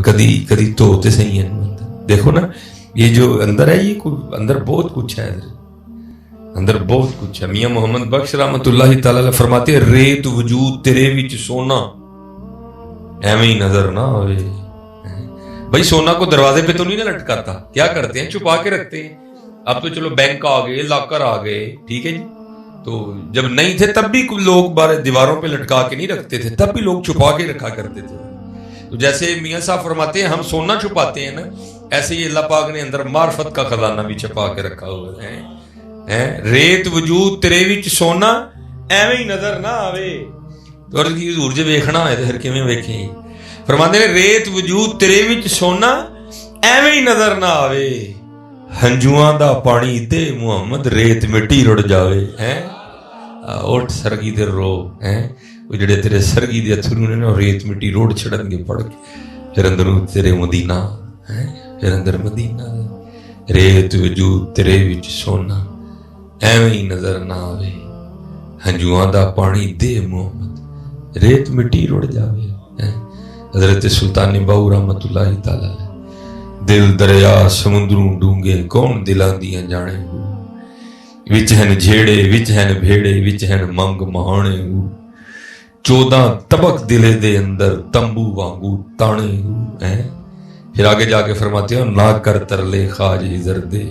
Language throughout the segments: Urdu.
کدی کدی دھوتے صحیح ہے. دیکھو نا یہ جو اندر ہے یہ اندر بہت کچھ ہے, اندر بہت کچھ ہے. میاں محمد بخش رحمت اللہ تعالی علیہ فرماتے ہیں ریت وجود تیرے وچ سونا ایویں ہی نظر نہ آوے. بھائی سونا کو دروازے پہ تو نہیں نہ لٹکاتا, کیا کرتے ہیں چھپا کے رکھتے ہیں. اب تو چلو بینک آ گئے, لاکر آ گئے, ٹھیک ہے جی. تو جب نہیں تھے تب بھی لوگ دیواروں پہ لٹکا کے نہیں رکھتے تھے, تب بھی لوگ چھپا کے رکھا کرتے تھے. تو جیسے میاں صاحب فرماتے ہیں ہم سونا چھپاتے ہیں نا, ایسے ہی اللہ پاک نے اندر معرفت کا خزانہ بھی چھپا کے رکھا ہوا ہے. ریت وجود تیرے وچ سونا ایویں ہی نظر نہ آوے. تو حضور جی ویکھنا ہے تو پھر کیویں ویکھیں. فرماتے ہیں ریت وجود تیرے وچ سونا ایویں ہی نظر نہ آوے, ہنجواں دا پانی دے محمد ریت مٹی رڑ جاوے. اٹھ سرگی دے رو, وہ جڑے تیرے سرگی دے اتھرو نے نا ریت مٹی روڑ چھڑن گے پڑ کے, پھر اندروں تیرے مدینہ, پھر اندر مدینہ. ریت وجود تیرے وچ سونا ایویں ہی نظر نہ آوے, ہنجواں دا پانی دے محمد ریت مٹی رڑ جاوے. حضرت سلطان باہو رحمت اللہ تعالی دل دریا سمندروں ڈونگے کون دلاں دیاں جانے ہو, وچ ہن جھیڑے وچ ہن بھیڑے وچ ہن منگ مہانے ہو, 14 طبق دلے دے اندر تمبو وانگو تانے ہو. پھر آگے جا کے فرماتے ہو نہ کر ترلے خواجہ زردے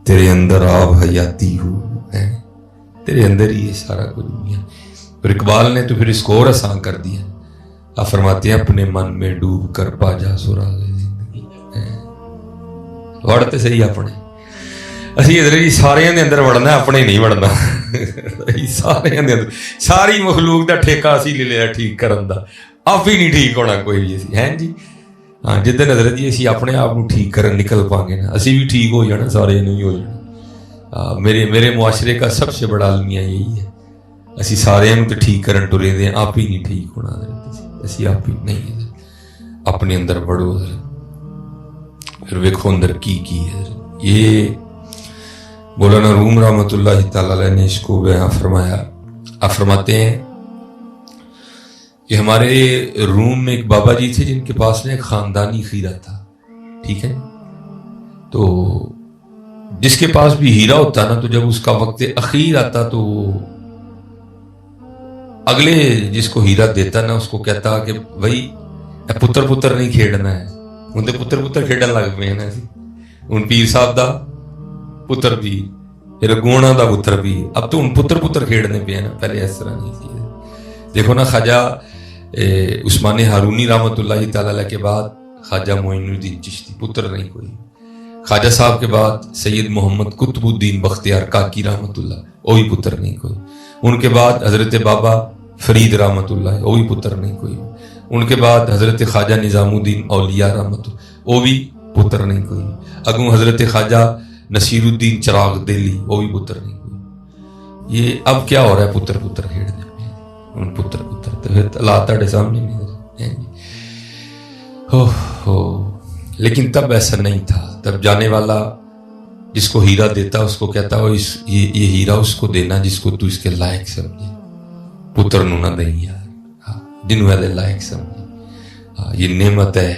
تیرے اندر آب حیاتی ہو, تیرے اندر ہی یہ سارا کچھ دنیا. اور اقبال نے تو پھر اس کو اور آسان کر دیا, آپ فرماتے ہیں اپنے من میں ڈوب کر پا جا سراغ زندگی. وڑتے صحیح اپنے, اسی ادھر جی سارے دے اندر وڑنا, اپنے نہیں وڑنا. سارے دے اندر ساری مخلوق دا ٹھیکہ اسی لے لیا ٹھیک کرن دا, آپ ہی نہیں ٹھیک ہونا کوئی بھی اسی ہیں جی. ہاں جدن حضرت جی اسی اپنے آپ کو ٹھیک کرن نکل پائیں گے نا, اسی بھی ٹھیک ہو جانا, سارے نہیں ہو جانا. میرے معاشرے کا سب سے بڑا المیہ یہی ہے, اسی سارے تو ٹھیک کرن ٹرے دیں, آپ ہی نہیں ٹھیک ہونا حضرت, اسی آپ ہی نہیں. اپنے اندر بڑھو حضرت, پھر ویکھو اندر کی ہے. یہ مولانا روم رحمت اللہ تعالی علیہ نے اس کو بیان فرمایا. آپ فرماتے ہیں کہ ہمارے روم میں ایک بابا جی تھے جن کے پاس میں ایک خاندانی خیرہ تھا, ٹھیک ہے. تو جس کے پاس بھی ہیرا ہوتا نا, تو جب اس کا وقت اخیر آتا تو اگلے جس کو ہیرا دیتا نا اس کو کہتا کہ بھائی پتر نہیں کھیڑنا ہے, ان دے پتر کھیڑن لگ پے ہیں نا. ان پیر صاحب دا پتر بھی, پھر گونا دا پتر بھی, اب تو ان پتر کھیڑنے پہ ہیں نا, پہلے اس طرح نہیں تھی. دیکھو نا خواجہ عثمان ہارونی رحمت اللہ تعالی علیہ کے بعد خواجہ معین الدین چشتی پتر نہیں کوئی. خواجہ صاحب کے بعد سید محمد قطب الدین بختیار کاکی رحمت اللہ, وہ بھی پتر نہیں کوئی. ان کے بعد حضرت بابا فرید رحمت اللہ, وہ بھی پتر نہیں کوئی. ان کے بعد حضرت خواجہ نظام الدین اولیاء رحمت اللہ, وہ بھی پتر نہیں کوئی. اگوں حضرت خواجہ نصیر الدین چراغ دہلی, وہ بھی پتر نہیں کوئی. یہ اب کیا ہو رہا ہے, پتر کھیڑنے پہ ان پتر تو پھر اللہ تاڑے سامنے نہیں. لیکن تب ایسا نہیں تھا. تب جانے والا جس کو ہیرا دیتا اس کو کہتا ہو یہ ہیرا اس کو دینا جس کو تو اس کے لائق سمجھے, پتر نو نہ دیں یار, جنوں والے لائق سمجھے. یہ نعمت ہے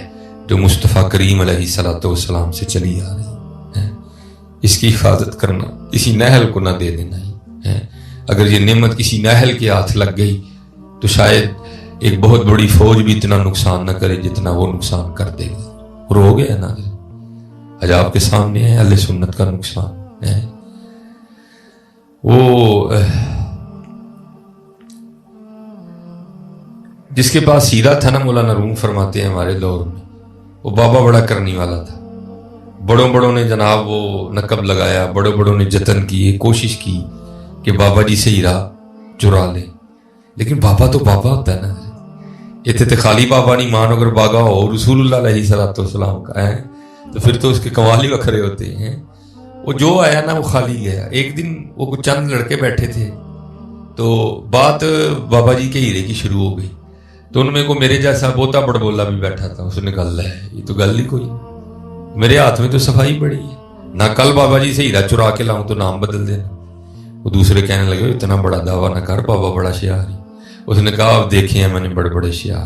جو مصطفیٰ کریم علیہ الصلوۃ والسلام سے چلی آ رہی ہے. اس کی حفاظت کرنا, کسی نااہل کو نہ دے دینا ہے. اگر یہ نعمت کسی نااہل کے ہاتھ لگ گئی تو شاید ایک بہت بڑی فوج بھی اتنا نقصان نہ کرے جتنا وہ نقصان کر دے گی. اور ہو گیا نا, آج آپ کے سامنے ہے اہل سنت کا نقصان ہے. وہ جس کے پاس ہیرا تھا نا, مولانا روم فرماتے ہیں ہمارے دور میں وہ بابا بڑا کرنے والا تھا. بڑوں نے جناب وہ نقب لگایا, بڑوں نے جتن کیے, کوشش کی کہ بابا جی سے ہیرا چرا لے. لیکن بابا تو بابا ہوتا ہے نا, اتنے خالی بابا نہیں مان اگر باغا ہو رسول اللہ علیہ الصلوۃ والسلام کا ہے تو پھر تو اس کے کمال ہی وکھرے ہوتے ہیں. وہ جو آیا نا وہ خالی گیا. ایک دن وہ کچھ چند لڑکے بیٹھے تھے تو بات بابا جی کے ہیرے کی شروع ہو گئی. تو ان میں کو میرے جیسا بوتا بڑ بولا بھی بیٹھا تھا. اس نے کہا ہے یہ تو گل ہی کوئی, میرے ہاتھ میں تو صفائی بڑی ہے, نہ کل بابا جی سے ہیرا چرا کے لاؤں تو نام بدل دینا. وہ دوسرے کہنے لگے اتنا بڑا دعویٰ نہ کر, بابا بڑا شیار ہے. اس نے کہا اب دیکھے ہیں میں نے بڑے شیار,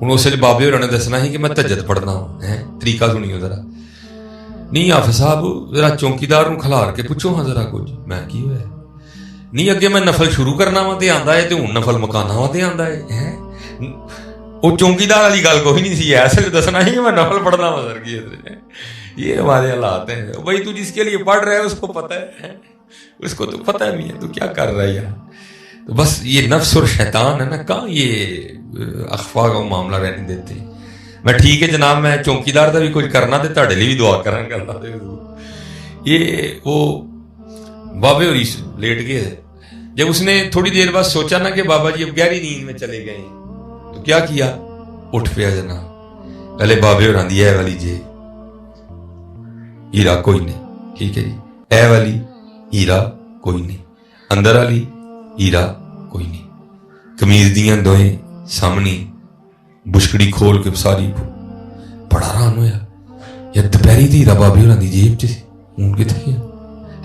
ہوں اس ویلے بابے ہوراں نے دسنا سی کہ میں تہجد پڑھنا ہے، طریقہ سنیو ذرا. نہیں حافظ صاحب ذرا چوکیدار نوں کھلار کے پوچھو ہاں ذرا کچھ، میں کی ہویا نہیں اگے میں نفل شروع کرنا وا تے آندا ہے تے ہن نفل مکانا وا تے آندا ہے. وہ چوکیدار والی گل کوئی نہیں سی، ایسے دسنا ہی کہ میں نفل پڑھنا وا. سر کی یہ ہمارے حالات ہیں. بھائی تو جس کے لیے پڑھ رہا ہے اس کو پتہ ہے، اس کو تو پتہ نہیں ہے تو کیا کر رہا ہے یار. تو بس یہ نفس اور شیطان ہے نا، کہاں یہ اخفا کا معاملہ رہنے دیتے. میں ٹھیک ہے جناب میں چوکیدار کا بھی کچھ کرنا تے تہاڈے لیے بھی دعا کرن گا. یہ وہ بابے ہوری لیٹ گئے. جب اس نے تھوڑی دیر بعد سوچا نا کہ بابا جی اب گہری نیند میں چلے گئے تو کیا کیا، اٹھ پیا جناب. پہلے بابے ہوراں دی اے والی جے ہیرا کوئی نہیں، ٹھیک ہے جی، اے والی ہیرا کوئی نہیں، اندر والی ہیرا کوئی نہیں. قمیض دیاں دوئیں سامنے بشکڑی کھول کے ساری. بڑا حیران ہویا یار دوپہری دی ہیرا بابے ہوراں دی جیب چ ہوں کتنے گیا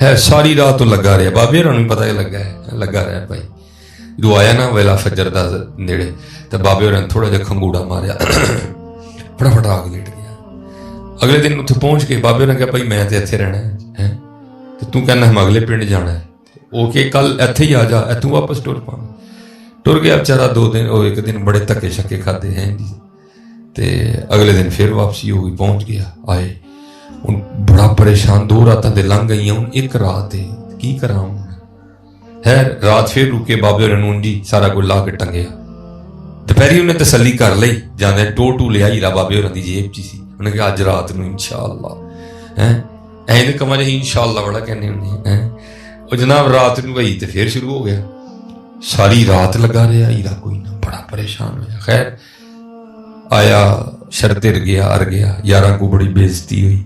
ہے. ساری رات تو لگا رہا، بابے ہوراں نوں پتہ لگا ہے لگا رہا بھائی. جو آیا نا ویلا فجر دا نیڑے تو بابے ہوراں تھوڑا جہا کھنگوڑا ماریا، فٹافٹ آ کے لیٹ گیا. اگلے دن اتنے پہنچ کے بابے ہوراں کہا بھائی میں تے اتنے رہنا ہے تو کہنا ہم اگلے پنڈ جانا ہے. وہ کہ کل اتنے ہی آ جا، اتوں واپس ٹر پا. ٹر گیا بچارا 2 دن، ایک دن بڑے دھکے شکے کھاتے ہیں جی. تے اگلے دن پھر واپسی ہو گئی، پہنچ گیا. آئے ہوں بڑا پریشان، 2 راتاں دے لنਘ گئی. ہوں ایک رات ہے کی کراں ہے. رات پھر رکے بابے ہوراں جی سارا کچھ لا کے ٹنگیا. دوپہری انہیں تسلی کر لئی جانے ٹو لیا ہیرا بابے ہوراں دی جیب چ سی. انہیں کہا اج رات نو انشاءاللہ این کما جی انشاءاللہ بڑا کہنے ہونے. وہ جناب رات نو گئی تو پھر شروع ہو گیا. ساری رات لگا رہا ہیرا کوئی نہ، بڑا پریشان ہوا. خیر آیا شرط ار گیا یاراں کو بڑی بے عزتی ہوئی.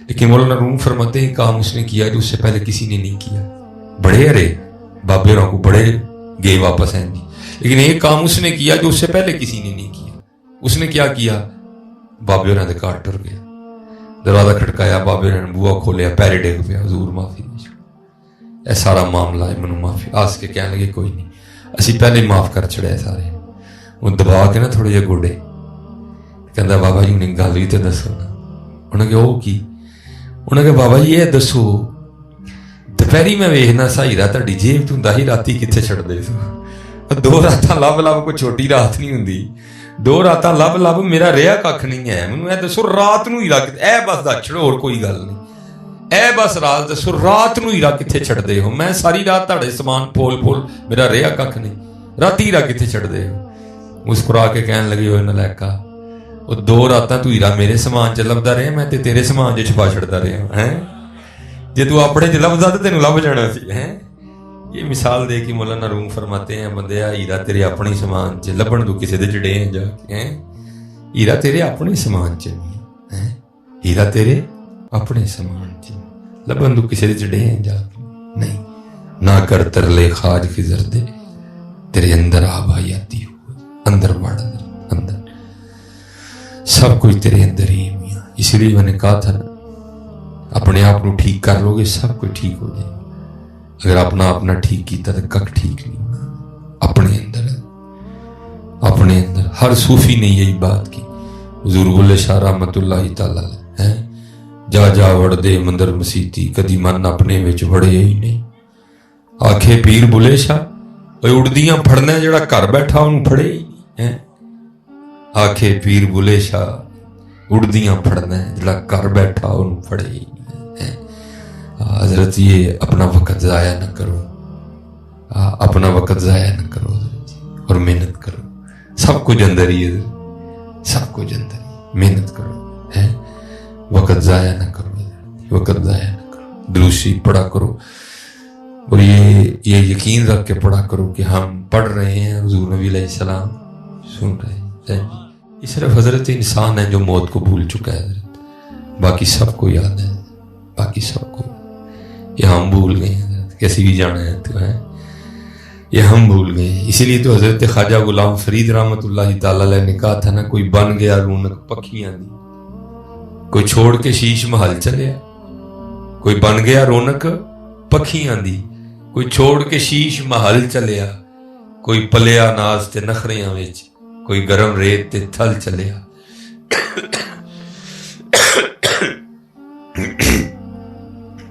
لیکن مولانا روم فرماتے ہیں کام اس نے کیا جو اس سے پہلے کسی نے نہیں کیا. بڑے ارے بابے ہوراں کو بڑے گئے واپس ہیں جی، لیکن ایک کام اس نے کیا جو اس سے پہلے کسی نے نہیں کیا. اس نے کیا کیا، بابے ہوراں دے گھر ٹر گیا. دروازہ کھٹکایا، بابے ہوراں نے بوا کھولیا، پیرے ڈگ پیا، حضور معافی دے. اے سارا معاملہ ہے منو معافی. آس کے کہنے لگے کوئی نہیں اسی پہلے معاف کر چھڑے سارے. وہ دبا کے نا تھوڑے جہے گوڈے کہندا بابا جی انہیں گل بھی تو دسو نا. انہیں کہ وہ کی؟ انہیں کہ بابا جی یہ دسو دوپہری میں ویکھنا سا ہیرا تہاڈی جیب تو ہوندا ہی راتی کتنے چھڑ دے سو. 2 راتاں لب کوئی چھوٹی رات نہیں ہوندی. 2 راتاں لب میرا رہا کھ نہیں ہے. مینوں اے دسو رات نو ہیرا اے بس دس چھڑو اور کوئی گل نہیں. اے بس رات دسو رات نو ہیرا کتنے چھڑ دے ہو؟ میں ساری رات تہاڈے سامان پول میرا رہا کھ نہیں، راتی ہیرا کتنے چھڑ دے ہو؟ مسکرا کے کہن لگی ہوئے نالائکا وہ 2 راتاں تو ہیرا میرے سامان چ لبدا رہا، میں تے تیرے سامان چ چھپا چھڑدا رہا ہیں. جے تو اپنے چ لبدا تے تینوں لب جانا سی. یہ مثال دے کے مولانا روم فرماتے ہیں بندیا ہیرا تیرے اپنے سامان چ لبن تو کسی دے چ ڈے جا کے. ہیرا تیرے اپنے سامان چ نہیں، ہیرا تیرے اپنے سامان چ لبن تو کسی دے چ ڈے جا نہیں. نہ کر ترلے خاج خضر دے تیرے اندر آب آئی آتی ہو، اندر بڑھ اندر سب کچھ تیرے اندر ہی میاں. اسی لیے میں نے کہا تھا نا اپنے آپ کو ٹھیک کر لو گے سب کچھ ٹھیک ہو جائے. اگر اپنا ٹھیک کیتا تو کک ٹھیک نہیں ہونا. اپنے اندر ہر صوفی نے یہی بات کی. حضور بلے شاہ رحمت اللہ تعالی ہے جا وڑ دے مندر مسیتی کدی من اپنے وچ وڑے ہی نہیں. آکھے پیر بلے شاہ اڑدیاں پھڑنا جڑا گھر بیٹھا انہوں پھڑے ہی نہیں. آکھے پیر بلے شاہ اڑدیاں پھڑنا جڑا گھر بیٹھا انہوں پھڑے ہی نہیں. حضرت یہ اپنا وقت ضائع نہ کرو، اپنا وقت ضائع نہ کرو اور محنت کرو. سب کچھ اندر ہی ہے، سب کچھ اندر ہی. محنت کرو ہے، وقت ضائع نہ کرو، وقت ضائع نہ کرو. دروشی پڑھا کرو اور یہ یقین رکھ کے پڑھا کرو کہ ہم پڑھ رہے ہیں حضور نبی علیہ السلام سن رہے ہیں. یہ صرف حضرت انسان ہے جو موت کو بھول چکا ہے حضرت، باقی سب کو یاد ہے، باقی سب کو. یہ ہم بھول گئے ہیں حضرت، کیسی بھی جانا ہے تو ہے یہ ہم بھول گئے ہیں. اسی لیے تو حضرت خواجہ غلام فرید رحمت اللہ تعالی علیہ نے کہا تھا نا کوئی بن گیا رونق پکھیاں دی، کوئی چھوڑ کے شیش محل چلیا. کوئی بن گیا رونق پکھیاں دی، کوئی چھوڑ کے شیش محل چلیا. کوئی پلیا ناز تے نخریاں وچ کوئی گرم ریت تے تھل چلیا،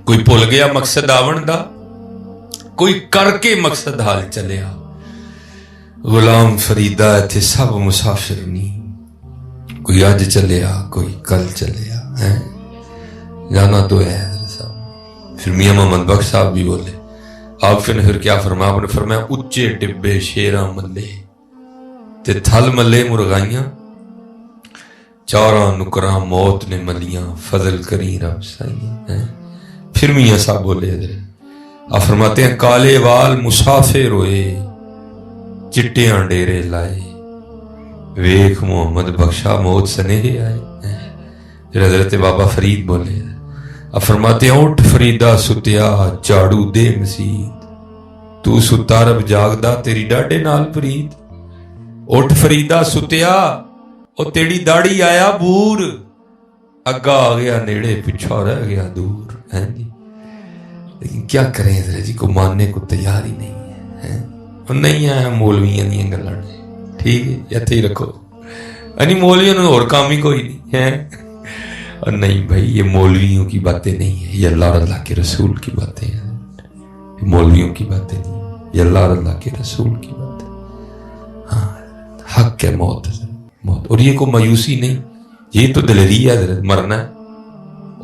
کوئی بھول گیا مقصد آون دا، کوئی کر کے مقصد حال چلیا۔ غلام فریدہ اتھے سب مسافر نہیں، کوئی اج چلیا کوئی کل چلیا، جانا تو ہے حضرت صاحب۔ پھر میاں محمد بخش صاحب بھی بولے، آپ نے پھر کیا فرمایا؟ آپ نے فرمایا اچے ٹبے شیراں ملے تے تھل ملے مرغائیاں، چاراں نکراں موت نے ملیاں، فضل کری رب سائیں۔ پھر میاں صاحب بولے حضرت، آپ فرماتے ہیں کالے وال مسافر ہوئے، چٹیاں ڈیرے لائے، ویکھ محمد بخشا موت سنہے آئے۔ پھر حضرت بابا فرید بولے، آپ فرماتے ہیں اٹھ فریدہ ستیا جاڑو دے مسید، تو ستا رب جاگدا تیری ڈاڈے نال پرید۔ اٹھ فریدہ ستیا او تیری داڑھی آیا بور، اگا آ گیا نیڑے پچھا رہ گیا دور۔ جی لیکن کیا کریں حضرت جی، کو ماننے کو تیار ہی نہیں ہے، نہیں آیا مولویاں دیا گلاں، ٹھیک ہے اتھے ہی رکھو، یعنی مولویوں نے اور کام ہی کوئی نہیں ہے۔ اور نہیں بھائی، یہ مولویوں کی باتیں نہیں ہیں، یہ اللہ اور اللہ کے رسول کی باتیں ہیں، یہ مولویوں کی باتیں نہیں ہیں، یہ اللہ اور اللہ کے رسول کی باتیں۔ ہاں حق ہے موت، موت، اور یہ کوئی مایوسی نہیں، یہ تو دلیری ہے حضرت، مرنا ہے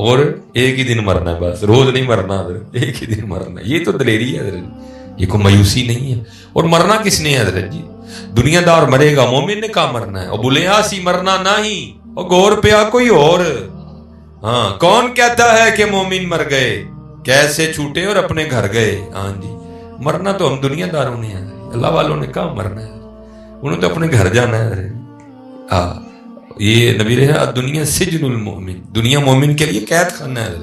اور ایک ہی دن مرنا ہے، بس روز نہیں مرنا حضرت، ایک ہی دن مرنا ہے، یہ تو دلیری ہے حضرت، یہ کوئی مایوسی نہیں ہے۔ اور مرنا کس نے ہے حضرت جی؟ دنیا دار مرے گا، مومن نے کہاں مرنا ہے؟ اور بولے سی مرنا نہیں، اور گور پیا کوئی اور۔ ہاں کون کہتا ہے کہ مومن مر گئے، کیسے چھوٹے اور اپنے گھر گئے؟ ہاں جی مرنا تو ہم دنیا داروں نے ہے، اللہ والوں نے کہاں مرنا ہے، انہوں تو اپنے گھر جانا ہے۔ یہ نبی رہا دنیا سجن المومن، دنیا مومن کے لیے قید خانہ ہے،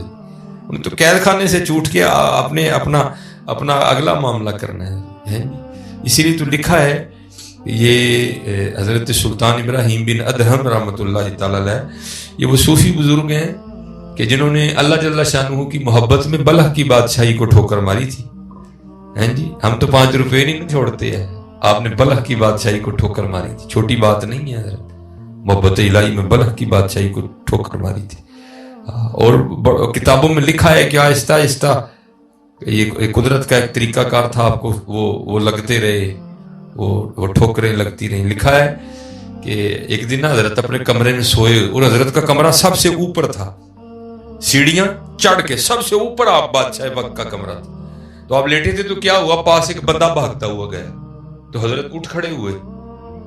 انہیں تو قید خانے سے چھوٹ کے اپنے اپنا اگلا معاملہ کرنا ہے۔ اسی لیے تو لکھا ہے، یہ حضرت سلطان ابراہیم بن ادہم رحمۃ اللہ تعالی علیہ، یہ وہ صوفی بزرگ ہیں کہ جنہوں نے اللہ جل شانہ کی محبت میں بلخ کی بادشاہی کو ٹھوکر ماری تھی۔ جی ہم تو 5 روپے نہیں چھوڑتے ہیں، آپ نے بلخ کی بادشاہی کو ٹھوکر ماری تھی، چھوٹی بات نہیں ہے حضرت، محبت الہی میں بلخ کی بادشاہی کو ٹھوکر ماری تھی۔ اور کتابوں میں لکھا ہے کہ آہستہ آہستہ یہ قدرت کا ایک طریقہ کار تھا، آپ کو وہ لگتے رہے، وہ ٹھوکریں لگتی رہیں۔ لکھا ہے کہ ایک دن حضرت اپنے کمرے میں سوئے، اور حضرت کا کمرہ سب سے اوپر تھا، سیڑھیاں چڑھ کے سب سے اوپر آپ بادشاہ وقت کا کمرہ تھا۔ تو آپ لیٹے تھے تو کیا ہوا، پاس ایک بندہ بھاگتا ہوا گیا، تو حضرت اٹھ کھڑے ہوئے،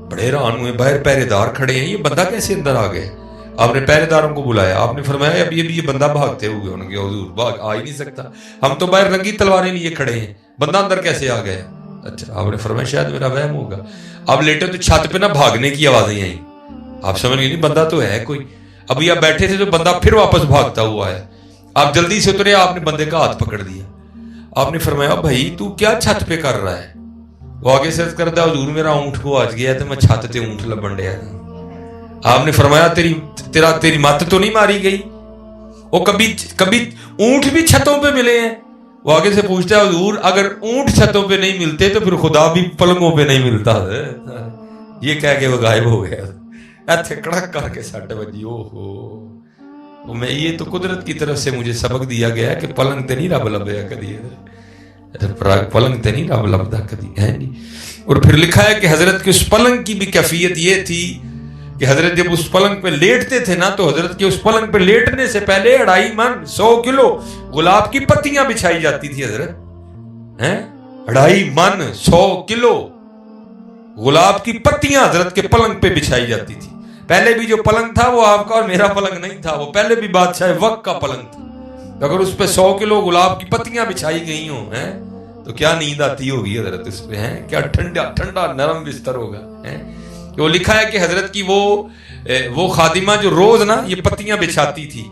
بڑے حیران ہوئے، باہر پہرے دار کھڑے ہیں، یہ بندہ کیسے اندر آ گیا؟ آپ نے پہرے داروں کو بلایا، آپ نے فرمایا ابھی یہ بندہ بھاگتے ہوئے، انہوں نے کہا حضور بھاگ آ ہی نہیں سکتا، ہم تو باہر رنگی تلواریں لیے کھڑے ہیں، بندہ اندر کیسے آ گیا؟ اچھا آپ نے فرمایا شاید میرا وہم ہوگا۔ آپ لیٹے تو چھت پہ نہ بھاگنے کی آوازیں آئیں، آپ سمجھ گئے نہیں بندہ تو ہے کوئی۔ ابھی آپ بیٹھے تھے تو بندہ پھر واپس بھاگتا ہوا ہے، آپ جلدی سے اترے، آپ نے بندے کا ہاتھ پکڑ دیا، آپ نے فرمایا بھائی تو کیا چھت پہ کر رہا ہے؟ وہ آگے سے کرتا حضور میرا اونٹ کو آج گیا تو میں چھت تے اونٹ لبن ڈیا تھا۔ آپ نے فرمایا تیری مت تو نہیں ماری گئی؟ وہ کبھی اونٹ بھی چھتوں پہ ملے ہیں؟ وہ آگے سے پوچھتا ہے حضور اگر اونٹ چھتوں پہ نہیں ملتے تو پھر خدا بھی پلنگوں پہ نہیں ملتا۔ یہ کہہ کے وہ غائب ہو گیا، ایتھے کڑک کر کے سٹ بجی، او ہو میں یہ تو قدرت کی طرف سے مجھے سبق دیا گیا کہ پلنگ تے نہیں رب لبیا کدی، پلنگ تے نہیں رب لبدا کدی ہے نہیں۔ اور پھر لکھا ہے کہ حضرت کی اس پلنگ کی بھی کیفیت یہ تھی کہ حضرت جب اس پلنگ پہ لیٹتے تھے نا تو حضرت کے اس پلنگ پہ لیٹنے سے پہلے 2.5 من 100 کلو گلاب کی پتیاں بچھائی جاتی تھی حضرت، 2.5 من 100 کلو گلاب کی پتیاں حضرت کے پلنگ پہ بچھائی جاتی تھی۔ پہلے بھی جو پلنگ تھا وہ آپ کا اور میرا پلنگ نہیں تھا، وہ پہلے بھی بادشاہ وقت کا پلنگ تھا، اگر اس پہ 100 کلو گلاب کی پتیاں بچھائی گئی ہوں تو کیا نیند آتی ہوگی حضرت اس پہ، کیا ٹھنڈا نرم بستر ہوگا۔ وہ لکھا ہے کہ حضرت کی وہ خادمہ جو روز نا یہ پتیاں بچھاتی تھی،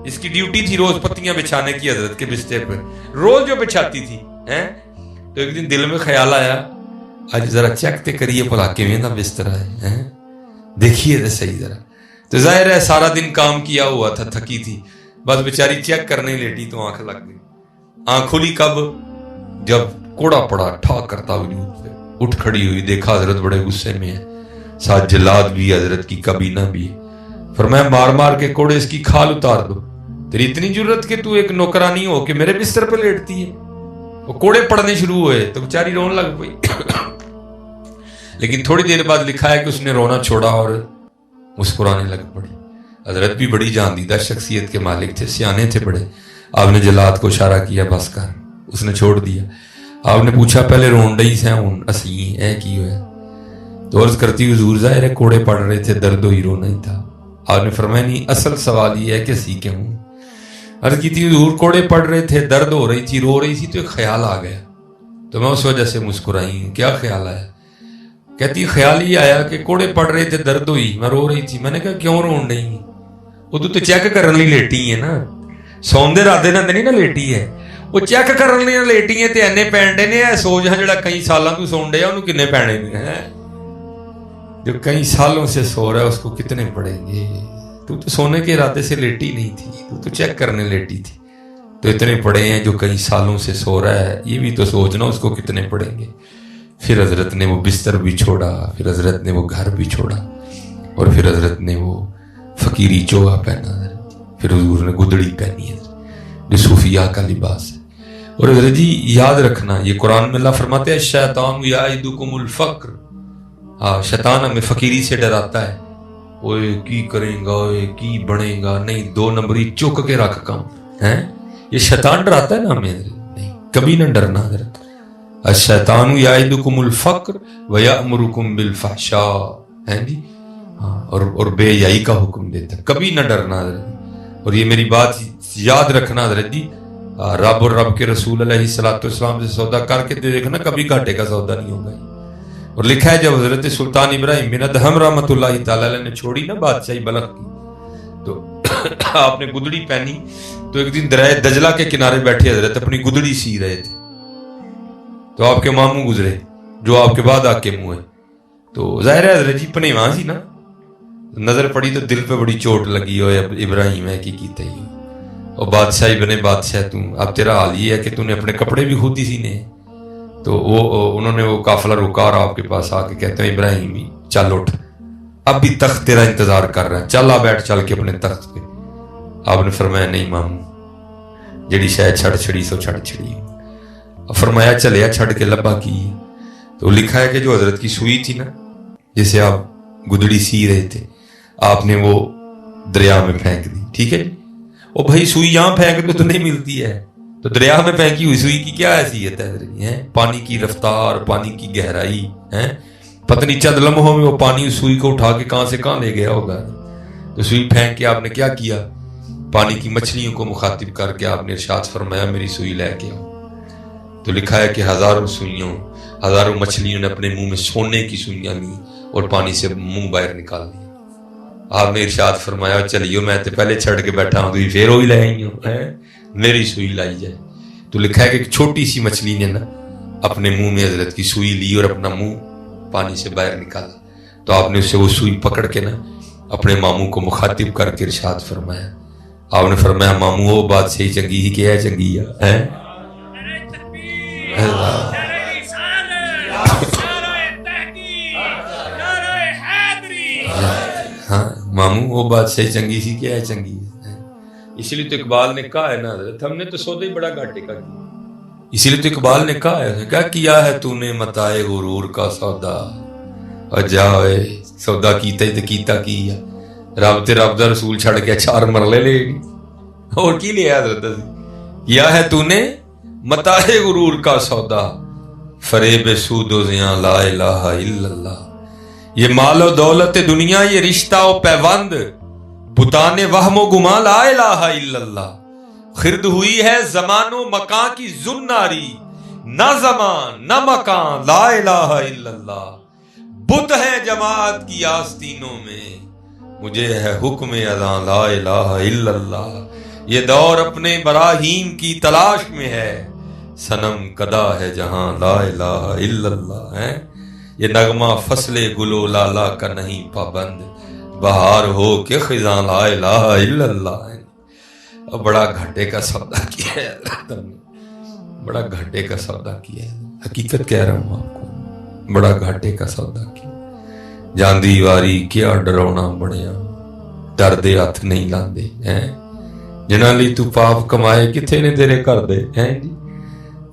اس کی ڈیوٹی تھی روز پتیاں بچھانے کی حضرت کے بستر پہ، روز جو بچھاتی تھی۔ تو ایک دن دل میں خیال آیا آج ذرا چیک تے کریے بھلا کیویں دا بستر ہے، دیکھیے تے صحیح ذرا۔ تو ظاہر ہے سارا دن کام کیا ہوا تھا، تھکی تھی، بس بیچاری چیک کرنے لیٹی تو آنکھ لگ گئی۔ آنکھ کھلی کب؟ جب کوڑا پڑا ٹھا کرتا وجود پہ، اٹھ کھڑی ہوئی، دیکھا حضرت بڑے غصے میں ہے، ساتھ جلاد بھی حضرت کی کابینہ بھی ہے. فرمایا مار مار کے کوڑے اس کی کھال اتار دو. تیری اتنی جرت کہ تو ایک نوکرانی ہو کہ میرے بستر پہ لیٹتی ہے. وہ کوڑے پڑنے شروع ہوئے تو بیچاری رون لگ پئی. لیکن تھوڑی دیر بعد لکھا ہے کہ اس نے رونا چھوڑا اور مسکرانے لگ پڑی. حضرت بھی بڑی جاندیدہ شخصیت کے مالک تھے, سیانے تھے بڑے. آپ نے جلاد کو اشارہ کیا بس کر, اس نے چھوڑ دیا. آپ نے پوچھا پہلے رون ڈئی سے ہوں اسی اے کی ہوئے؟ تو عرض کرتی حضور ظاہر ہے کوڑے پڑ رہے تھے, درد ہوئی رونا ہی تھا. آپ نے فرمایا نہیں, اصل سوال یہ ہے کہ سی کے ہوں. عرض کی تھی حضور کوڑے پڑ رہے تھے, درد ہو رہی تھی, رو رہی تھی, تو ایک خیال آ گیا تو میں اس وجہ سے مسکرائی ہوں. کیا خیال آیا؟ کہتی خیال ہی آیا کہ کوڑے پڑ رہے تھے, درد ہوئی, میں رو رہی تھی. میں نے کہا کیوں رون نہیں؟ وہ تو چیک کرنے لیٹی ہے نا, سوندے رات نہ نہیں نا لیٹی ہے, وہ چیک کرنے لیٹی ہے. اینے پینڈے نے سوچ ہے جڑا کئی سالوں تو سون ڈیا انہوں کنے پینے ہیں؟ جو کئی سالوں سے سو رہا ہے اس کو کتنے پڑیں گے؟ تو سونے کے ارادے سے لیٹی نہیں تھی, تو چیک کرنے لیٹی تھی. تو اتنے پڑے ہیں جو کئی سالوں سے سو رہا ہے, یہ بھی تو سوچنا اس کو کتنے پڑیں گے. پھر حضرت نے وہ بستر بھی چھوڑا, پھر حضرت نے وہ گھر بھی چھوڑا, اور پھر حضرت نے وہ فقیری چوہا پہنا, پھر حضور نے گدڑی پہنی ہے جو صوفیاء کا لباس ہے. اور حضرت جی یاد رکھنا, یہ قرآن میں اللہ فرماتے ہیں الشیطان یعدکم الفقر, ہاں شیطان ہمیں فقیری سے ڈراتا ہے. اوے کی کریں گا, اوے کی بڑھیں گا, نہیں 2 نمبری چک کے رکھ کام ہیں. یہ شیطان ڈراتا ہے نا ہمیں, نہیں کبھی نہ ڈرنا حضرت. الشیطان یعدکم الفقر ویأمرکم بالفحشاء, ہیں جی ہاں, اور بے حیائی کا حکم دیتا ہے, کبھی نہ ڈرنا حضرت. اور یہ میری بات یاد رکھنا حضرت جی, رب اور رب کے رسول علیہ السلام سے سودا کر کے دیکھنا, کبھی گھاٹے کا سودا نہیں ہوگا. اور لکھا ہے جب حضرت سلطان ابراہیم بن ادہم رحمۃ اللہ تعالی علیہ نے چھوڑی نا بادشاہی بلخ کی, تو آپ نے گدڑی پہنی. تو ایک دن دریائے دجلہ کے کنارے بیٹھے حضرت اپنی گدڑی سی رہے تھے, تو آپ کے ماموں گزرے جو آپ کے بعد آ کے منہ ہے. تو ظاہر ہے حضرت جی پنیواں سی نا, نظر پڑی تو دل پہ بڑی چوٹ لگی ہو, ابراہیم ہے کی کیتے ہی, اور بادشاہی بنے بادشاہ تو اب تیرا حال یہ ہے کہ تو نے اپنے کپڑے بھی خود ہی سینے. تو انہوں نے وہ قافلہ رکا اور آپ کے پاس آ کے کہتے ہیں ابراہیم چل اٹھ, اب بھی تخت تیرا انتظار کر رہا ہے, چل آ بیٹھ چل کے اپنے تخت پہ. آپ نے فرمایا نہیں ماموں, جڑی شاید چھڑ چھڑی سو چھڑ چھڑی. فرمایا چلیا چھڑ کے لبا کی. تو لکھا ہے کہ جو حضرت کی سوئی تھی نا جسے آپ گدڑی سی رہے تھے, آپ نے وہ دریا میں پھینک دی. ٹھیک ہے, وہ بھائی سوئی یہاں پھینک دو تو نہیں ملتی ہے, تو دریا میں پھینکی ہوئی سوئی کی کیا حیثیت ہے؟ پانی کی رفتار, پانی کی گہرائی ہے, پتہ نہیں چند لمحوں میں وہ پانی اس سوئی کو اٹھا کے کہاں سے کہاں لے گیا ہوگا. تو سوئی پھینک کے آپ نے کیا کیا؟ پانی کی مچھلیوں کو مخاطب کر کے آپ نے ارشاد فرمایا میری سوئی لے کے آؤ. تو لکھا ہے کہ ہزاروں مچھلیوں نے اپنے منہ میں سونے کی سوئیاں لی اور پانی سے منہ باہر نکال دیا. آپ نے ارشاد فرمایا چلیو میں تو پہلے چھڑ کے بیٹھا ہوں, تو پھر وہی لے آئی ہوں, میری سوئی لائی جائے. تو لکھا ہے کہ ایک چھوٹی سی مچھلی نے نا اپنے منہ میں حضرت کی سوئی لی اور اپنا منہ پانی سے باہر نکالا. تو آپ نے اسے وہ سوئی پکڑ کے نا اپنے ماموں کو مخاطب کر کے ارشاد فرمایا. آپ نے فرمایا ماموں وہ بات صحیح چنگی ہی کہ ہے چنگی ہے. ہاں ماموں وہ بات صحیح چنگی سی کہ ہے چنگی ہے. اسی لیے تو اقبال نے کہا ہے نا حضرت, ہم نے تو سودا ہی بڑا گھاٹے کا کیا. اسی لیے تو اقبال نے کہا ہے کیا کیا ہے تو نے متاع غرور کا سودا, اور جائے سودا کیتا ہی تو کیتا کی ہے. رب تے رب دا رسول چھڑ کے 4 مرلے لے گی, اور کی لیا حضرت؟ کیا ہے تو نے متاع غرور کا سودا, فریب سود و زیاں لا الہ الا اللہ. یہ مال و دولت دنیا, یہ رشتہ و پیوند, بتان وہم و گمان لا الہ الا اللہ. خرد ہوئی ہے زمان و مکان کی زناری, نہ زمان نہ مکان لا الہ الا اللہ. بت ہے جماعت کی آستینوں میں, مجھے ہے حکم اذاں لا الہ الا اللہ. یہ دور اپنے براہیم کی تلاش میں ہے, صنم کدا ہے جہاں لا الہ الا اللہ ہے. یہ نغمہ فصل گلو لالا کا نہیں پابند, بہار ہو کہ خزاں لا الہ الا اللہ ہے. اب بڑا گھاٹے کا سودا کیا ہے تم نے, بڑا گھاٹے کا سودا کیا ہے. حقیقت کہہ رہا ہوں آپ کو, بڑا گھاٹے کا سودا کیا. ਜਾਂਦੀ ਵਾਰੀ ਕਿਆ ਡਰਾਉਣਾ ਬਣਿਆ, ਡਰਦੇ ਹੱਥ ਨਹੀਂ ਲਾਂਦੇ ਹੈ। ਜਿਨ੍ਹਾਂ ਲਈ ਤੂੰ ਪਾਪ ਕਮਾਏ ਕਿੱਥੇ ਨੇ ਤੇਰੇ ਘਰ ਦੇ ਹੈ ਜੀ।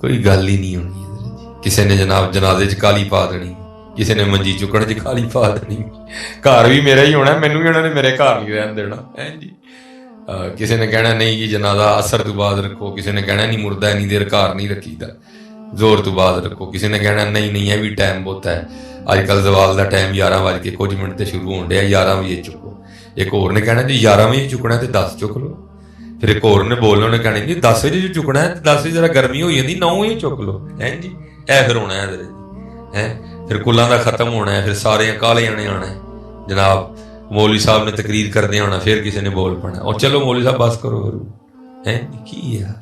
ਕੋਈ ਗੱਲ ਹੀ ਨਹੀਂ ਹੋਣੀ। ਕਿਸੇ ਨੇ ਜਨਾਬ ਜਨਾਜ਼ੇ 'ਚ ਕਾਲੀ ਪਾ ਦੇਣੀ, ਕਿਸੇ ਨੇ ਮੰਜੀ ਚੁੱਕਣ 'ਚ ਕਾਲੀ ਪਾ ਦੇਣੀ। ਘਰ ਵੀ ਮੇਰਾ ਹੀ ਹੋਣਾ, ਮੈਨੂੰ ਵੀ ਉਹਨਾਂ ਨੇ ਮੇਰੇ ਘਰ ਨਹੀਂ ਰਹਿਣ ਦੇਣਾ ਹੈ ਜੀ। ਕਿਸੇ ਨੇ ਕਹਿਣਾ ਨਹੀਂ ਜੀ ਜਨਾਜ਼ਾ ਅਸਰ ਤੋਂ ਬਾਅਦ ਰੱਖੋ, ਕਿਸੇ ਨੇ ਕਹਿਣਾ ਨਹੀਂ ਮੁਰਦਾ ਇੰਨੀ ਦੇਰ ਘਰ ਨਹੀਂ ਰੱਖੀਦਾ, ਜ਼ੋਰ ਤੋਂ ਬਾਅਦ ਰੱਖੋ। ਕਿਸੇ ਨੇ ਕਹਿਣਾ ਨਹੀਂ ਨਹੀਂ ਇਹ ਵੀ ਟਾਈਮ ਬਹੁਤ ਹੈ, ਅੱਜ ਕੱਲ੍ਹ ਜ਼ਵਾਲ ਦਾ ਟਾਈਮ 11 ਵੱਜ ਕੇ ਕੁਝ ਮਿੰਟ ਤੇ ਸ਼ੁਰੂ ਹੋਣ ਡਿਆ, 11 ਵਜੇ ਚੁੱਕੋ। ਇੱਕ ਹੋਰ ਨੇ ਕਹਿਣਾ ਜੀ 11 ਵਜੇ ਚੁੱਕਣਾ ਤੇ 10 ਚੁੱਕ ਲਓ। ਫਿਰ ਇੱਕ ਹੋਰ ਨੇ ਬੋਲਣਾ, ਉਹਨੇ ਕਹਿਣਾ ਜੀ 10 ਵਜੇ ਜੋ ਚੁੱਕਣਾ ਹੈ 10 ਵਜੇ ਜਰਾ ਗਰਮੀ ਹੋ ਜਾਂਦੀ 9 ਵਜੇ ਚੁੱਕ ਲਓ ਹੈ ਜੀ। ਇਹ ਫਿਰ ਹੋਣਾ ਹੈ ਫਿਰ ਕੁੱਲਾਂ ਦਾ ਖਤਮ ਹੋਣਾ ਹੈ, ਫਿਰ ਸਾਰੇ ਕਾਲੇ ਆਣੇ ਆਉਣਾ ਜਨਾਬ। ਮੌਲਵੀ ਸਾਹਿਬ ਨੇ ਤਕਰੀਰ ਕਰਦੇ ਆਉਣਾ, ਫਿਰ ਕਿਸੇ ਨੇ ਬੋਲ ਪੈਣਾ ਔਰ ਚਲੋ ਮੌਲਵੀ ਸਾਹਿਬ ਬਸ ਕਰੋ ਹੈ ਕੀ ਯਾਰ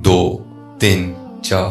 2 3 4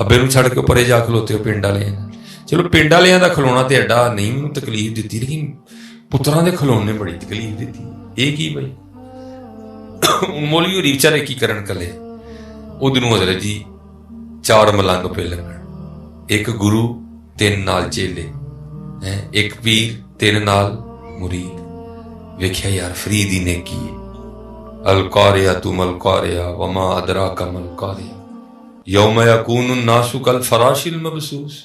ਅੱਬੇ ਨੂੰ ਛੱਡ ਕੇ ਪਰੇ ਜਾ ਖਲੋਤੇ ਹੋ ਪਿੰਡ ਵਾਲਿਆਂ ਨਾਲ। ਚਲੋ ਪਿੰਡ ਵਾਲਿਆਂ ਦਾ ਖਲੋਣਾ ਤੇ ਐਡਾ ਨਹੀਂ ਮੈਨੂੰ ਤਕਲੀਫ ਦਿੱਤੀ, ਲੇਕਿਨ ਪੁੱਤਰਾਂ ਦੇ ਖਲੋਣ ਨੇ ਬੜੀ ਤਕਲੀਫ ਦਿੱਤੀ। ਇਹ ਕੀ ਬਈ? ਹੁਣ ਮੌਲਵੀ ਹੋਰੀ ਵਿਚਾਰੇ ਕੀ ਕਰਨ ਕੱਲੇ? ਉਹਦੇ ਨੂੰ ਹਜ਼ਰਤ ਜੀ 4 ਮਲੰਗ ਪੇ ਲੱਗਣ, 1 ਗੁਰੂ 3 ਨਾਲ ਚੇਲੇ, 1 ਪੀਰ 3 ਨਾਲ ਮੁਰੀਦ। ਵੇਖਿਆ ਯਾਰ ਫਰੀਦ ਹੀ ਨੇਕੀ ਹੈ। ਅਲ ਕਾਰਿਆ ਤੂ ਮਲ ਕਾਰਿਆ ਵਮਾ ਅਦਰਾਕਾ ਮਲ ਕਾਰਿਆ ਯੌਮ ਯਕੂਨੁ ਨਾਸੁ ਕਲ ਫਰਾਸ਼ਿਲ ਮਬਸੂਸ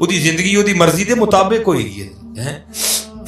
ਉਹਦੀ ਜ਼ਿੰਦਗੀ ਉਹਦੀ ਮਰਜ਼ੀ ਦੇ ਮੁਤਾਬਿਕ ਹੋਏਗੀ ਹੈ।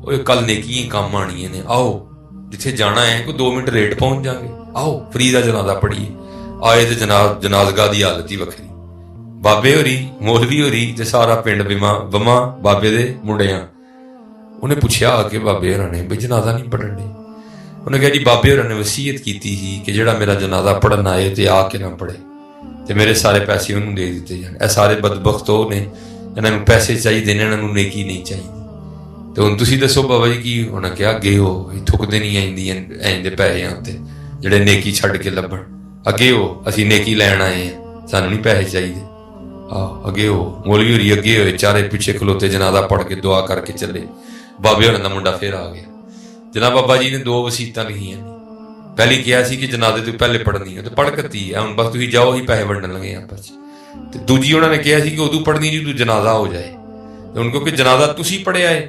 ਉਹ ਕੱਲ ਨੇਕੀਆਂ ਕੰਮ ਆਣੀਆਂ ਨੇ। ਆਓ ਜਿੱਥੇ ਜਾਣਾ ਹੈ ਕੋਈ 2 ਮਿੰਟ ਲੇਟ ਪਹੁੰਚ ਜਾਾਂਗੇ। ਆਓ ਫਰੀ ਦਾ ਜਨਾਜ਼ਾ ਪੜੀਏ। ਆਏ ਤੇ ਜਨਾਜ਼ਗਾਹ ਦੀ ਹਾਲਤ ਹੀ ਵੱਖਰੀ। ਬਾਬੇ ਹੋਰੀ ਮੌਲਵੀ ਹੋਰੀ ਤੇ ਸਾਰਾ ਪਿੰਡ ਵਮਾ ਬਾਬੇ ਦੇ ਮੁੰਡਿਆਂ। ਉਹਨੇ ਪੁੱਛਿਆ ਆ ਕੇ ਬਾਬੇ ਹੋਰਾਂ ਨੇ ਵੀ ਜਨਾਜ਼ਾ ਨਹੀਂ ਪੜ੍ਹਨ ਦੇ। ਉਹਨੇ ਕਿਹਾ ਜੀ ਬਾਬੇ ਹੋਰਾਂ ਨੇ ਵਸੀਅਤ ਕੀਤੀ ਸੀ ਕਿ ਜਿਹੜਾ ਮੇਰਾ ਜਨਾਜ਼ਾ ਪੜ੍ਹਨ ਆਏ ਤੇ ਆ ਕੇ ਨਾ ਪੜ੍ਹੇ ਤੇ ਮੇਰੇ ਸਾਰੇ ਪੈਸੇ ਉਹਨੂੰ ਦੇ ਦਿੱਤੇ ਜਾਣ। ਇਹ ਸਾਰੇ ਬਦਬਖਤ ਉਹ ਨੇ, ਇਹਨਾਂ ਨੂੰ ਪੈਸੇ ਚਾਹੀਦੇ ਨੇ, ਇਹਨਾਂ ਨੂੰ ਨੇਕੀ ਨਹੀਂ ਚਾਹੀਦੀ। ਤੇ ਹੁਣ ਤੁਸੀਂ ਦੱਸੋ ਬਾਬਾ ਜੀ ਕੀ? ਉਹਨਾਂ ਕਿਹਾ ਅੱਗੇ ਹੋ ਥੁੱਕਦੇ ਨਹੀਂ ਆਉਂਦੀ ਐਂ ਦੇ ਪੈਸੇ ਆ ਉੱਤੇ ਜਿਹੜੇ ਨੇਕੀ ਛੱਡ ਕੇ ਲੱਭਣ। ਅੱਗੇ ਹੋ, ਅਸੀਂ ਨੇਕੀ ਲੈਣ ਆਏ ਹਾਂ, ਸਾਨੂੰ ਨਹੀਂ ਪੈਸੇ ਚਾਹੀਦੇ। ਆਹ ਅੱਗੇ ਹੋ। ਮੌਲਵੀ ਹੋਰੀ ਅੱਗੇ ਹੋਏ, ਚਾਰੇ ਪਿੱਛੇ ਖਲੋਤੇ ਜਨਾਜ਼ਾ ਪੜ੍ਹ ਕੇ ਦੁਆ ਕਰਕੇ ਚੱਲੇ। ਬਾਬੇ ਹੋਰਾਂ ਦਾ ਮੁੰਡਾ ਫੇਰ ਆ ਗਿਆ। ਜਨਾਬ ਬਾਬਾ ਜੀ ਨੇ 2 ਵਸੀਅਤਾਂ ਲਿਖੀਆਂ ਨੇ। ਪਹਿਲੀ ਕਿਹਾ ਸੀ ਕਿ ਜਨਾਜ਼ੇ ਤੋਂ ਪਹਿਲੇ ਪੜ੍ਹਨੀ ਹੈ ਤੇ ਪੜ੍ਹ ਕੱਤੀ ਹੈ, ਹੁਣ ਬਸ ਤੁਸੀਂ ਜਾਓ ਹੀ ਪੈਸੇ ਵੰਡਣ ਲੱਗੇ ਆਪਸ 'ਚ। ਤੇ ਦੂਜੀ ਉਹਨਾਂ ਨੇ ਕਿਹਾ ਸੀ ਕਿ ਉਦੋਂ ਪੜ੍ਹਨੀ ਜਦੋਂ ਜਨਾਜ਼ਾ ਹੋ ਜਾਏ। ਤੇ ਹੁਣ ਕਿਉਂਕਿ ਜਨਾਜ਼ਾ ਤੁਸੀਂ ਪੜ੍ਹਿਆ ਹੈ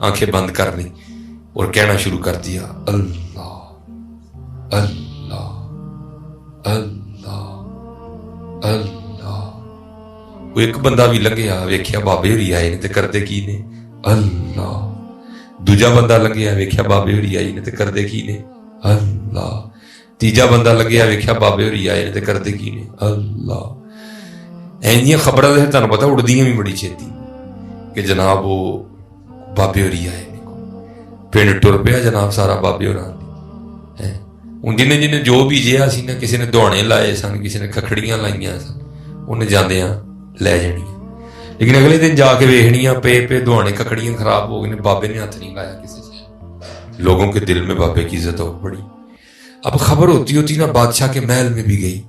آنکھیں بند کر لی اور کہنا شروع کر دیا اللہ اللہ اللہ اللہ. وہ ایک بندہ بھی لنگیا ویکھیا بابے ہوری آئے نے تے کردے کی نے اللہ. دوجا بندہ لنگیا ویکھیا بابے ہوری آئے نے تے کردے کی نے اللہ. تیجا بندہ لگیا ویکھیا بابے ہوری آئے نے تے کردے کی نے اللہ. اینیاں خبراں تے تانوں پتہ اڑدیاں بھی بڑی چھیتی کہ جناب وہ بابے ہوری آئے نے پنڈ ٹر پیا جناب سارا بابے ہوراں دی. ہن جنہیں جنہیں جو بھی جہا سی نا کسی نے دوڑے لائے سن کسی نے کھکھڑیاں لائیاں سن انہیں جاندیاں لے جانیاں لیکن اگلے دن جا کے ویکھنیاں پے دوڑے کھکھڑیاں خراب ہو گئے بابے نے ہاتھ نہیں لایا کسی سے. لوگوں کے دل میں بابے کی عزت ہو پڑی. اب خبر ہوتی ہوتی نا بادشاہ کے محل میں بھی گئی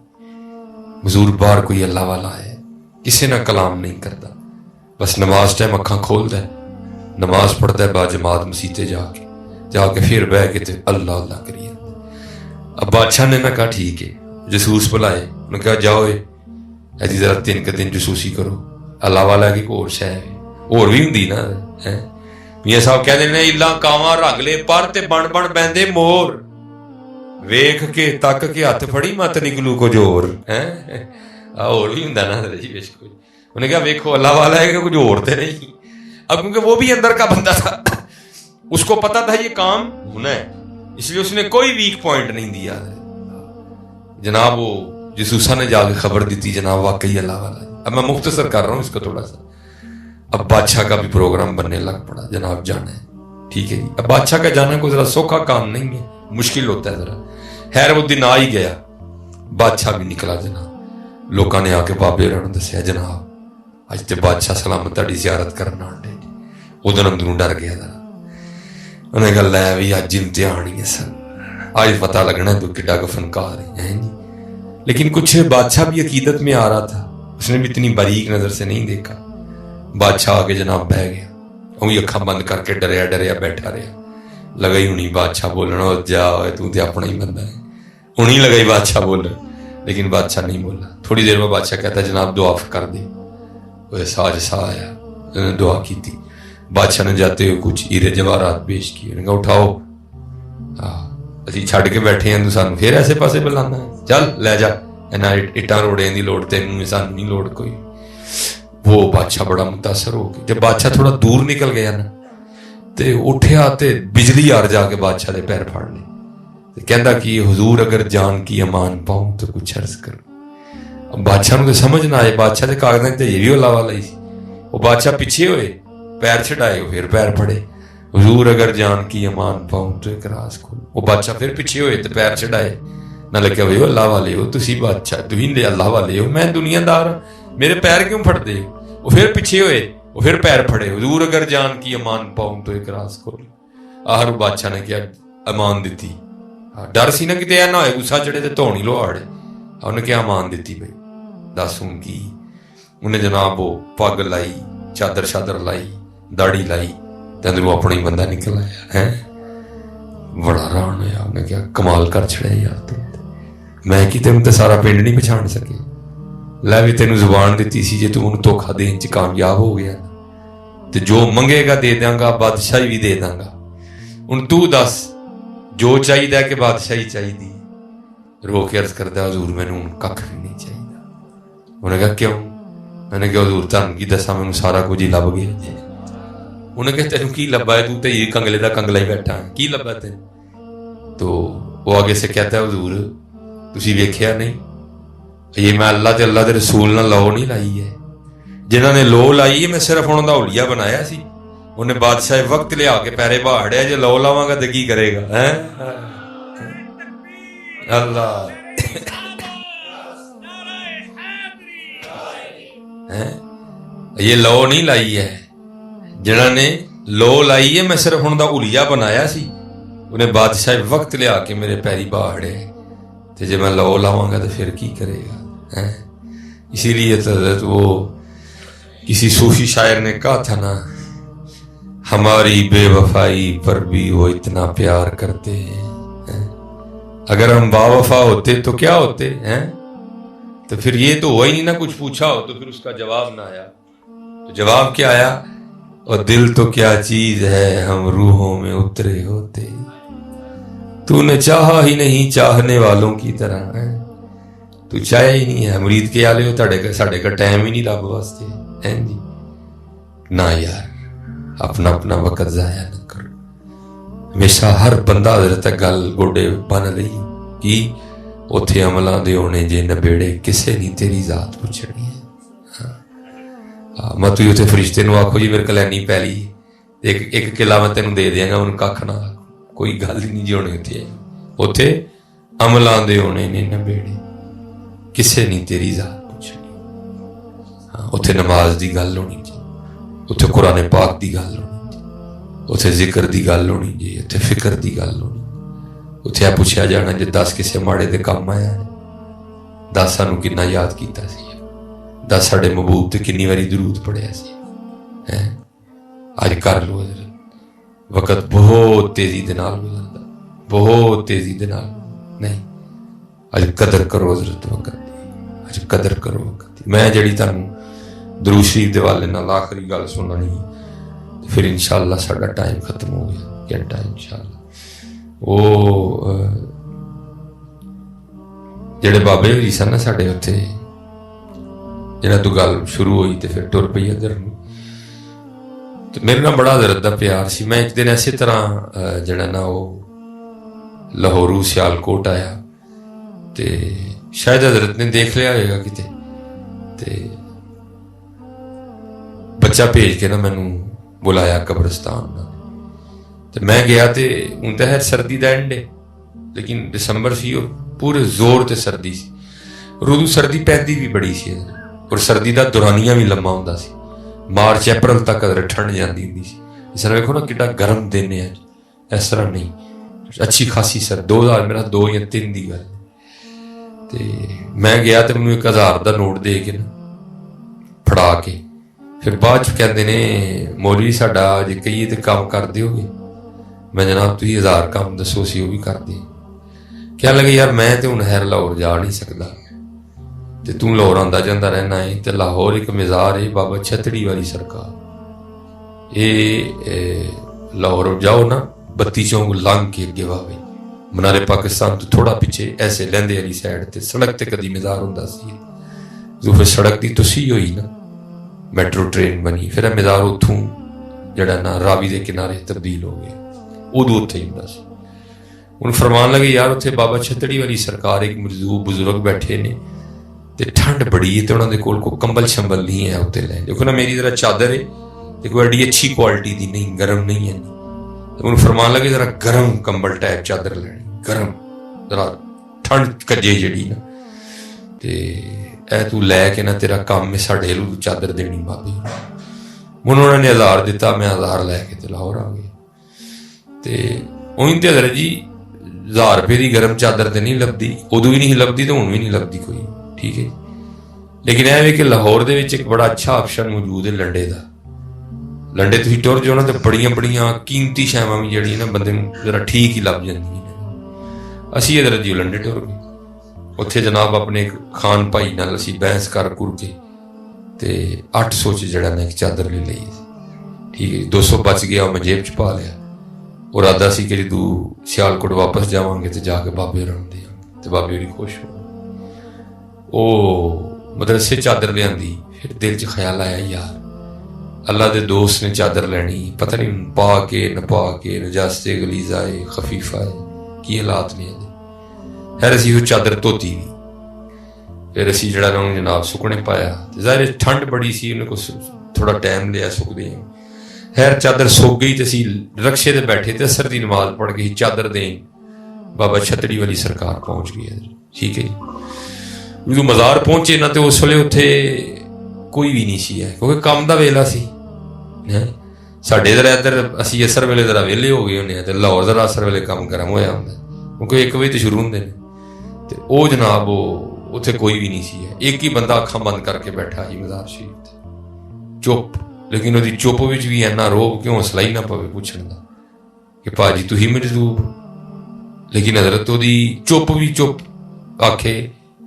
حضور بار کوئی اللہ والا ہے کسی نہ کلام نہیں کرتا بس نماز ٹائم اکھاں کھولتا ہے نماز پڑھتا ہے با جماعت مسیتے جا کے پھر بہ کے تے اللہ اللہ کریے. اب بادشاہ نے نہ کہا ٹھیک ہے جسوس بلائے انہوں نے کہا جاؤ ایسی ذرا 3 دن جسوسی کرو اللہ والا کی کوئی شے ہے اور بھی ہوندی نا. میاں صاحب کہتے ہیں اللہ کاواں رنگ لے پر تے بن بن بہندے مور ویکھ کے تک کے ہاتھ پھڑی مت نکلو کچھ اور اور بھی ہوندا نا جی بیش کچھ. انہوں نے کہا ویکھو اللہ والا ہے کہ کچھ اور تے نہیں. اب کیونکہ وہ بھی اندر کا بندہ تھا اس کو پتا تھا یہ کام ہونا ہے اس لیے اس نے کوئی ویک پوائنٹ نہیں دیا. جناب وہ جسوسا نے جا کے خبر دی تھی جناب واقعی اللہ والا ہے. اب میں مختصر کر رہا ہوں اس کو تھوڑا سا. اب بادشاہ کا بھی پروگرام بننے لگ پڑا جناب جانا ہے ٹھیک ہے جی. اب بادشاہ کا جانا کوئی ذرا سوکھا کام نہیں ہے مشکل ہوتا ہے ذرا. خیر وہ دن آ ہی گیا بادشاہ بھی نکلا جناب. لوگوں نے آ کے بابے ہوراں نوں دسیا جناب اج تے بادشاہ سلامت تہاڈی زیارت کرنا آنڈے. ادھر اندروں ڈر گیا ذرا. انہیں کہا لے بھی اج امتحان ہی ہے سر آج پتہ لگنا ہے تو کڈا کا فنکار ہے جی. لیکن کچھ بادشاہ بھی عقیدت میں آ رہا تھا اس نے بھی اتنی باریک نظر سے نہیں دیکھا. بادشاہ آگے جناب بہ گیا وہی اکھاں بند کر کے ڈریا ڈریا بیٹھا رہا. لگائی ہونی بادشاہ بولنا جا تو تے اپنا ہی بندہ ہے انہیں لگائی بادشاہ بولنا لیکن بادشاہ نہیں بولا. تھوڑی دیر میں بادشاہ کہتا جناب دعا کر دے. وہ ساج سا آیا انہوں نے دعا کی تھی. بادشاہ نے جاتے ہوئے کچھ ہیرے جواہرات پیش کیے. انہوں نے کہا اٹھاؤ اسی چھڈ کے بیٹھے ہیں تو سانو پھر ایسے پاسے بلانا ہے چل لے جا اٹاں روڑے دی لوڑ تینوں سانو نہیں لوڑ کوئی. وہ بادشاہ بڑا متاثر ہو گیا. جب بادشاہ تھوڑا دور نکل گیا نا تے اٹھیا تے بجلی آر جا کے بادشاہ دے پیر پھاڑ لے. کہندا کہ حضور اگر جان کی امان پاؤں تو کچھ عرض کرو. اب بادشاہ نوں تے سمجھ نہ آئے بادشاہ دے کاغذاں تے یہ بھی اللہ والا ہی سی. وہ بادشاہ پیچھے ہوئے پیر چھڑائے پھر پیر پھڑے. حضور اگر جان کی امان پاؤں تو ایک راز کھول. وہ بادشاہ پھر پیچھے ہوئے تو پیر چڑھائے نہ لگا بھائی اللہ والے ہو تسی بادشاہ تھی اللہ والے ہو میں دنیا دار ہوں میرے پیر کیوں پھڑ دے. وہ پھر پیچھے ہوئے وہ پھر پیر پھڑے. حضور اگر جان کی امان پاؤں تو ایک راز کھول. آخر بادشاہ نے کیا امان دیتی. ڈر سی نہ کتے ایسا نہ ہوئے غصہ چڑھے تو دھونی لو آڑے. انہیں کیا امان دیتی بھائی دس ہوں کی. انہیں جناب وہ پگ لائی چادر شادر لائی داڑھی لائی اندروں اپنا ہی بندہ نکل آیا ہے. بڑا ران ہوا. انہیں کیا کمال کر چھڑے یار تو میں کہ تینوں تے سارا پنڈ نہیں پچھان سکے. لے بھی تینوں زبان دیتی سی جے تو انہوں دھوکھا دین چ کامیاب ہو گیا تو جو منگے گا دے داں گا بادشاہی بھی دے داں گا. ہن تو دس جو چاہیے کہ بادشاہی چاہیے. رو کے عرض کردا حضور مینوں ککھ بھی نہیں چاہیے. انہیں کہا کیوں. میں نے کہا حضور تانوں کی دساں مینوں سارا کچھ ہی لب گیا جی. انہیں کہا تینوں کی لبا ہے تو تے یہ کنگلے دا کنگلا ہی بیٹھا ہے کی لبا تینوں. تو وہ آگے سے کہتا ہے حضور تسی ویکھیا نہیں یہ میں اللہ تے اللہ دے رسول نہ لو نہیں لائی ہے. جنہاں نے لو لائی ہے میں صرف انہاں دا اولیا بنایا سی. انہیں بادشاہ وقت لیا کے پیرے بہاڑیا جے لو لاواں گا تے کی کرے گا اللہ یہ لو نہیں لائی ہے. جنہاں نے لو لائی ہے میں صرف انہاں دا اولیا بنایا سی. انہیں بادشاہ وقت لیا کے میرے پیری بہاڑے تے جے میں لو لاواں گا تو پھر کی کرے گا. اسی لیے تو وہ کسی صوفی شاعر نے کہا تھا نا ہماری بے وفائی پر بھی وہ اتنا پیار کرتے ہیں. اگر ہم با وفا ہوتے تو کیا ہوتے ہیں. تو پھر یہ تو ہوا ہی نہیں نا کچھ پوچھا ہو تو پھر اس کا جواب نہ آیا. تو جواب کیا آیا اور دل تو کیا چیز ہے ہم روحوں میں اترے ہوتے، تو نے چاہا ہی نہیں چاہنے والوں کی طرح ہے، تو چاہیا ہی نہیں ہے مرید کے آلے ہو ساڈے کا ٹائم ہی نہیں رب واسطے ہے جی نہ یار، اپنا اپنا وقت ضائع نہ کرو. ہمیشہ ہر بندہ حضرت گل گوڈے بن لئی کہ اتھے عملاں دے ہونے جے نبیڑے کسے نہیں تیری ذات پوچھنی ہے. مت بھی اتنے فرشتے نو آخو جی میرے کلینی پی لی ایک قلعہ میں تینوں دے دیاں گا انہوں کھ نہ کوئی گل ہی نہیں جی ہونے اتنے عملاں دے ہونے نے نبیڑے کسے نہیں تیری ذات پوچھنی. ہاں اتنے نماز دی گل ہونی جی، اتنے قرآن پاک دی گل ہونی جی، اتنے ذکر دی گل ہونی جی، اتنے فکر دی گل ہونی، اتنے یہ پوچھا جانا جی 10 کسے ماڑے دے کام آیا 10 سانوں کنا یاد کیتا سی، 10 ساڈے محبوب تے کنی واری درود پڑھیا سی. اج کر لو حضرت، وقت بہت تیزی دے نال گزردا، بہت تیزی دے نال نہیں. اج قدر کرو حضرت وقت دی، اج قدر کرو وقت دی. میں جڑی تانوں درود شریف دے والے نال آخری گل سنانی پھر انشاءاللہ ساڈا ٹائم ختم ہو گیا گھنٹہ انشاءاللہ. وہ جڑے بابے ہوئی سن نا ساڈے اتنے جنہاں تو گل شروع ہوئی تو پھر ٹر پئی ادھر تو میرے نال بڑا حضرت دا پیار سی. میں ایک دن اسی طرح جڑا نا وہ لاہورو سیالکوٹ آیا تے شاید حضرت نے دیکھ لیا ہوئے گا کتے تے بچہ بھیج کے نا مینوں بلایا قبرستان تے میں گیا تے ہوں تو ہے سردی دا اینڈ ہے لیکن دسمبر سی اور پورے زور تے سردی سی اور ادو سردی پیندی بھی بڑی سی اور سردی دا دورانیہ بھی لمبا ہوندا سی. مارچ اپریل تک اگر ٹھنڈ جاندی ہوندی سی. اس طرح ویکھو نا کڈا گرم دن ہے، اس طرح نہیں اچھی خاصی سر 2000 میرا 2 یا 3 دی گل تے میں گیا تے مینوں 1000 دا نوٹ دے کے نا پھڑا کے پھر بعد کہندے نے مولوی ساڈا جے کہیے تے کام کر دیو گے. میں جناب تسی 1000 کام دسو سی وہ بھی کر دیں. کہنے لگے یار میں تے ہن خیر لاہور جا نہیں سکدا تے تو لاہور آندا جاندا رہنا ہے تے لاہور ایک مزار ہے بابا چھتڑی والی سرکار. لاہور جاؤ نا 32 چوک لنگ کے اگے واوے منارے پاکستان تو تھوڑا پیچھے ایسے لہندے والی سائڈ تے سڑک تے کدی مزار ہوندا سی جو پھر سڑک دی توسیع ہوئی نا میٹرو ٹرین بنی پھر مزار اتھوں جڑا نا راوی دے کنارے تبدیل ہو گیا ادو اتھے ہی ہوندا سی. ہن فرمان لگے یار اتھے بابا چھتڑی والی سرکار ایک بزرگ بیٹھے نے تے ٹھنڈ بڑی ہے تے انہاں دے کول کوئی کمبل شمبل نہیں ہے اتنے لے دیکھو نا میری ذرا چادر ہے تے کوئی ایڈی اچھی کوالٹی دی نہیں گرم نہیں ہے. انہوں فرمان لگے ذرا گرم کمبل ٹائپ چادر لینی گرم ذرا ٹھنڈ کجے جڑی نا تے اے تو لے کے نا تیرا کام میں ساڑھے لو چادر دینی بابے. انہوں نے 1000 دیتا میں 1000 لے کے تے لاہور آ گیا تے اوہیں تے حضرت جی 1000 روپے دی گرم چادر تے نہیں لبدی ادو بھی نہیں لبدی تو ہن بھی نہیں لبدی کوئی ٹھیک ہے. لیکن اے کہ لاہور دے وچ ایک بڑا اچھا آپشن موجود ہے لنڈے دا. لنڈے تسی ٹر جو نا تے بڑیاں بڑیاں قیمتی شیواں بھی جڑی نا بندے نوں ذرا ٹھیک ہی لب جاندی ہیں. اسی حضرت جی لنڈے ٹر گئے اتھے جناب اپنے ایک خان بھائی نال اسی بحث کر کے تے 800 چ جڑا نا ایک چادر لے لئی ٹھیک ہے. 200 بچ گیا میں جیب چ پا لیا اور ارادہ سی کہ جدوں سیالکوٹ واپس جاواں گے تے جا کے بابے ہوراں نوں دیاں تے بابے ہوری خوش ہو. او مدرسے چادر لیاندی پھر دل چ خیال آیا یار اللہ دے دوست نے چادر لینی پتہ نہیں پا کے نہ پا کے نجاست غلیظہ ہے خفیفہ ہے کی حالات نے خیر اسی وہ چادر دھوتی بھی پھر اسی جڑا نا جناب سکنے پایا ظاہر ٹھنڈ بڑی سی انہیں کو تھوڑا ٹائم لیا سکدے ہیں. خیر چادر سوک گئی تے اسی رکشے تے بیٹھے تے اثر دی نماز پڑھ کے چادر دیں بابا چھتڑی والی سرکار پہنچ گئی ہے ٹھیک ہے جی. جدوں مزار پہنچے نہ تے اس ویلے اتھے کوئی بھی نہیں سی ہے کیونکہ کام دا ویلا سی. ساڈے ادھر اسی اثر ویلے ذرا ویلے ہو گئے ہونے تے لاہور ذرا اثر ویلے کام گرم ہویا ہوندا کیونکہ 1 بجے تے شروع ہوندے نے تے او جناب اتھے کوئی بھی نہیں سی ہے. ایک ہی بندہ اکھاں بند کر کے بیٹھا جی مزار شریف تے چپ لیکن وہ چپ وچ بھی اینا روب کہ حوصلہ ہی نہ پوے پوچھن دا کہ پاجی تسی مجذوب لیکن حضرت وہ چپ بھی چپ آکھے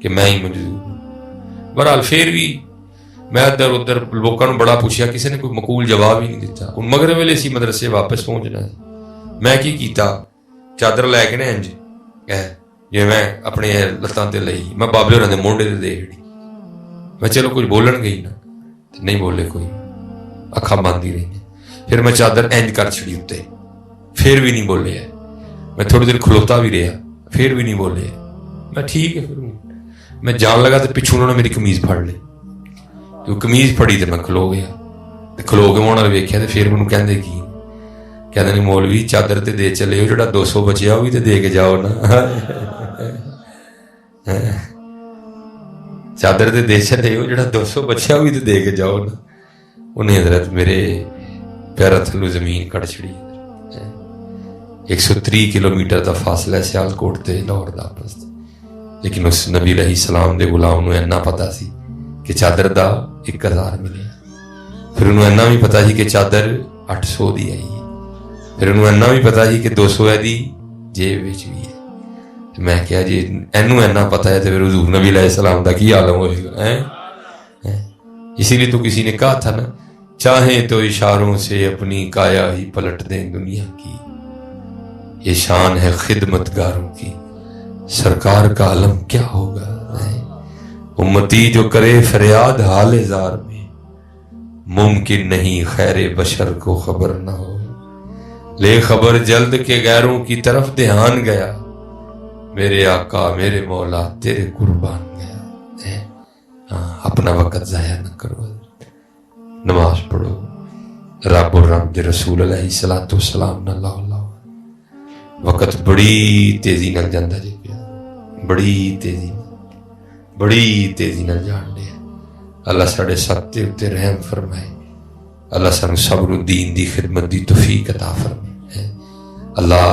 کہ میں ہی مجذوب. بہرحال پھر بھی میں ادھر ادھر لوگوں نے بڑا پوچھا، کسی نے کوئی مقبول جواب ہی نہیں دیتا. ہوں مغرب ویلے سی مدرسے واپس پہنچنا ہے. میں کی کیتا، چادر لے کے نا انج جی میں اپنے لتاں تے لئی، میں بابے ہوراں دے مونڈے تے دے چھڑی. میں چلو کچھ بولن گئی نا، نہیں بولے کوئی، اکھاں بند ہی رہی. پھر میں چادر انج کر چھڑی اتنے، پھر بھی نہیں بولے. میں تھوڑی دیر کھلوتا بھی رہا، پھر بھی نہیں بولے. میں ٹھیک ہے. پھر میں جان لگا تو پچھوں انہوں نے میری قمیض پھڑ لی. جو قمیض پھڑی تو میں کھلو گیا. کھلو کے انہوں نے ویکھیا تو پھر مینوں کہندے کی، کہندے نہیں مولوی چادر تے دے چلے ہو، جڑا 200 بچیا وہ بھی تے دے کے جاؤ نا. چادر تے دے چلے ہو، جڑا 200 بچیا وہ بھی تے دے کے جاؤ نا. انہیں حضرت میرے پیروں تھلوں زمین کٹ چھڑی. 130 کلومیٹر دا فاصلہ ہے سیالکوٹ تے لاہور دا آپس. لیکن اس نبی علیہ السلام دے غلام نوں اینا پتا سی کہ چادر دا 1000 ملے. پھر انہوں اینا بھی پتا سی کہ چادر 800 دی آئی ہے. پھر انہوں اینا بھی پتا سی کہ 200 ہے دی جیب وچ بھی ہے. میں کہا جی اینوں اینا پتا ہے تو پھر حضور نبی علیہ السلام دا کی عالم ہوئے گا. اسی لیے تو کسی نے کہا تھا نا، چاہیں تو اشاروں سے اپنی کایا ہی پلٹ دیں دنیا کی، یہ شان ہے خدمت گاروں کی، سرکار کا علم کیا ہوگا. امتی جو کرے فریاد حال زار میں، ممکن نہیں خیر بشر کو خبر نہ ہو. لے خبر جلد کے غیروں کی طرف دھیان گیا، میرے آقا میرے مولا تیرے قربان گیا. اپنا وقت ضائع نہ کرو، نماز پڑھو، رب اور رب دے رسول علیہ الصلوۃ والسلام نہ لاؤ. وقت بڑی تیزی نال جاندا جی پیا، بڑی تیزی نال جان دے. اللہ ساڈے سب تے اتے رحم فرمائے. اللہ سانو صبر و دین دی خدمت دی توفیق عطا فرمائے. اللہ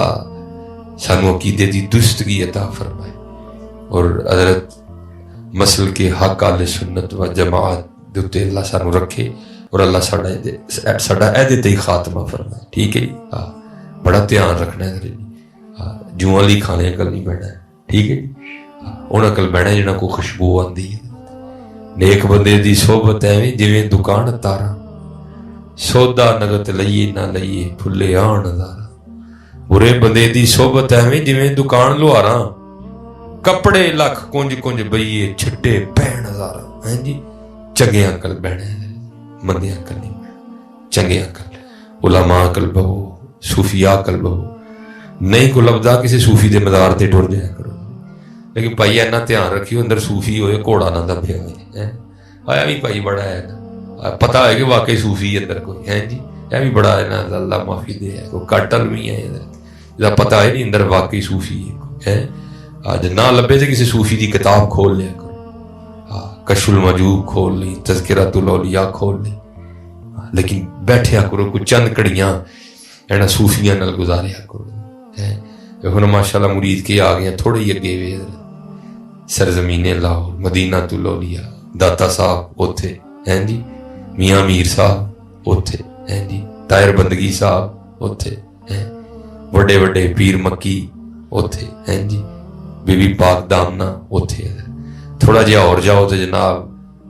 سانو عقیدے دی درستگی عطا فرمائے. اور حضرت مسل کے حق اہل سنت و جماعت دے اتے اللہ سانو رکھے، اور اللہ ساڈا ایدے تے خاتمہ فرمائے. ٹھیک ہے جی؟ بڑا دھیان رکھنا ہے. جوں والی کھانے اکل نہیں بہنا ہے. ٹھیک ہے جی؟ ان اکل بہنا ہے جنہاں کو خوشبو آندی ہے. نیک بندے دی صحبت ایویں جویں دکان تارا، سودا نگت لئیے نہ لئیے پھلے آن ہزارا. برے بندے دی صحبت ایویں جویں دکان لوہاراں، کپڑے لکھ کنج کنج بئیے چھٹے پہن ہزارا. جی چنگے اکل بہنا ہے، مندے اکل نہیں بہنا. چنگے اکل علماء اکل بہو، صوفیاء اکل بہو. نہیں کو لبدا کسی صوفی دے مزار تے ٹر جایا کرو. لیکن بھائی اینا دھیان رکھیو اندر صوفی ہوئے گھوڑا نہ دبیا ہوئے. آیا بھی بھائی بڑا ہے نا، پتا ہے کہ واقعی صوفی اندر کوئی ہے. جی یہ بھی بڑا ہے نا، اللہ معافی دے ہے، کوئی کٹل بھی ہے ادھر، پتا ہے نہیں اندر واقعی صوفی ہے. آج نہ لبے تو کسی صوفی دی کتاب کھول لیا کرو، کشف المجوب کھول لی، تذکرۃ الاولیاء کھول لی. لیکن بیٹھیا کرو کوئی چند کڑیاں اینا صوفیاں نال گزاریا کرو. ہن ماشاءاللہ مرید کے آ گئے تھوڑے ہی اگے وے سرزمین لاہور، مدینہ الاولیاء، داتا صاحب اوتھے ہیں جی، میاں میر صاحب اوتھے ہیں جی، طاہر بندگی صاحب اوتھے ہیں، وڈے وڈے پیر مکی اوتھے ہیں جی، بی بی پاک دامنا اوتھے. تھوڑا جہا اور جاؤ تو جناب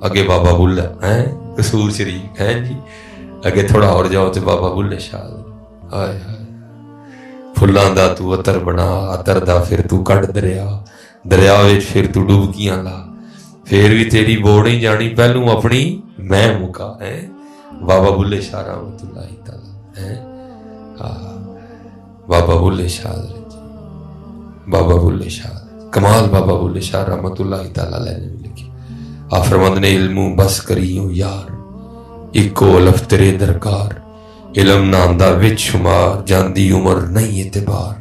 اگے بابا بلہ ہیں قصور شریف ہیں جی، اگے تھوڑا اور جاؤ تو بابا بلے شاہ. ہائے ہائے پھلاں دا تو عطر بنا، عطر دا پھر تو کڈ دریا، دریا وچ پھر تو ڈبکیاں لا، پھر بھی تیری بوڑ نہیں جانی پہلوں اپنی میں مکا. ہے بابا بلے شاہ رحمۃ اللہ تعالی ہے. بابا بلے شاہ، بابا بلے شاہ کمال، بابا بلے شاہ رحمۃ اللہ تعالی علیہ نے لکھی. آپ فرماندے نے علموں بس کریوں یار، اکو الف تیرے درکار، علم ناندا وچ شمار، جاندی عمر نہیں اعتبار،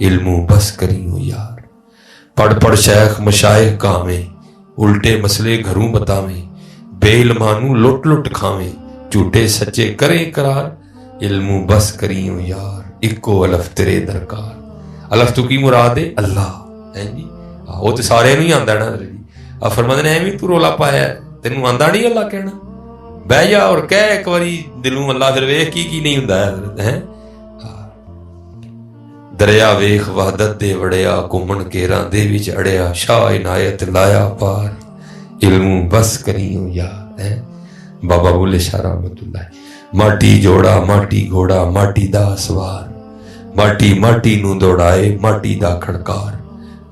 علموں بس کریوں یار. پڑھ پڑھ شیخ مشائخ کاویں، الٹے مسئلے گھروں بتاویں، بے علمانوں لٹ لٹ کھاویں، جھوٹے سچے کریں قرار، علموں بس کریوں یار، اکو الف تیرے درکار. الف تو کی مراد ہے؟ اللہ ہے جی. وہ تو سارے نہیں آندا نا جی. آپ فرماندے نے ایویں تو رولا پایا تینوں آندا نہیں اللہ کہنا، بہ جا اور کہہ ایک واری دلوں اللہ، پھر ویکھ کی نہیں ہوندا ہے. دریا ویخ وحدت دے وڑیا، گھومن کیراں دے وچ اڑیا، شاہ عنایت لایا پار، علموں بس کریوں یار. بابا بولے شاہ رحمت اللہ ماٹی جوڑا ماٹی گھوڑا ماٹی دا سوار ماٹی ماٹی نو دوڑائے ماٹی دا کھڑکار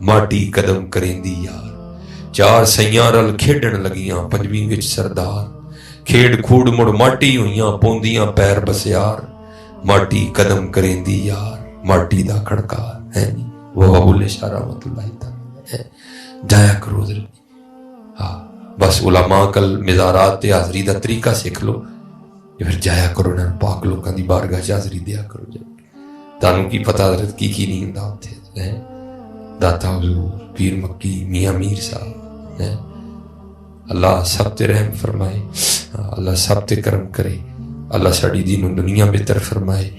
ماٹی قدم کریندی یار چار سیاں رل کھیڈن لگیاں پنجویں وچ سردار کھیڑ کھوڑ مڑ ماٹی ہوئیاں پوندیاں پیر بسیار ماٹی قدم کریندی یار ماٹی دا کھڑکار ہے نہیں وہ ابو شاہ رحمت اللہ تعالی جایا کرو ادھر ہاں بس علماء کل مزارات تے حاضری دا طریقہ سیکھ لو پھر جایا کرو نا پاک لوکاں دی بارگاہ چ حاضری دیا کرو جا تانوں کی پتہ حضرت کی نہیں ہوندا اوتھے داتا حضور پیر مکی میاں میر صاحب اللہ سب تے رحم فرمائے اللہ سب تے کرم کرے اللہ ساڈی دین و دنیا بہتر فرمائے